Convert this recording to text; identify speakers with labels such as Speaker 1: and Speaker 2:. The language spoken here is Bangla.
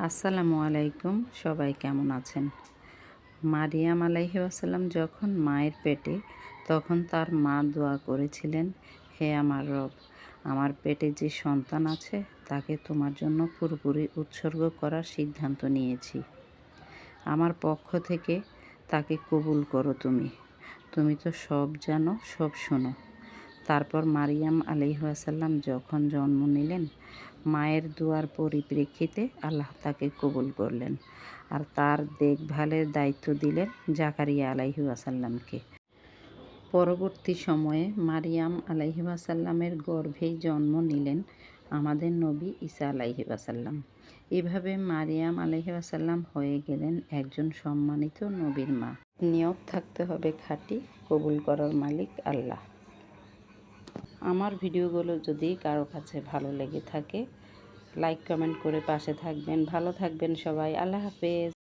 Speaker 1: আসসালামু আলাইকুম, সবাই কেমন আছেন? মারিয়াম আলাইহিস সালাম যখন মায়ের পেটে, তখন তার মা দোয়া করেছিলেন, হে আমার রব, আমার পেটে যে সন্তান আছে তাকে তোমার জন্য পুরোপুরি উৎসর্গ করার সিদ্ধান্ত নিয়েছি। আমার পক্ষ থেকে তাকে কবুল করো তুমি। তুমি তো সব জানো, সব শোনো। তারপর মারিয়াম আলাইহিস সালাম যখন জন্ম নিলেন, মায়ের দোয়ার পরিপ্রেক্ষিতে আল্লাহ তাকে কবুল করলেন আর তার দেখভালের দায়িত্ব দিলেন জাকারিয়া আলাইহিস সালামকে। পরবর্তী সময়ে মারিয়াম আলাইহিস সালামের গর্ভেই জন্ম নিলেন আমাদের নবী ঈসা আলাইহিস সালাম। এভাবে মারিয়াম আলাইহিস সালাম হয়ে গেলেন একজন সম্মানিত নবীর মা। নিয়ত থাকতে হবে খাঁটি, কবুল করার মালিক আল্লাহ। আমার ভিডিওগুলো যদি কারো কাছে ভালো লেগে থাকে, লাইক কমেন্ট করে পাশে থাকবেন। ভালো থাকবেন সবাই। আল্লাহ হাফেজ।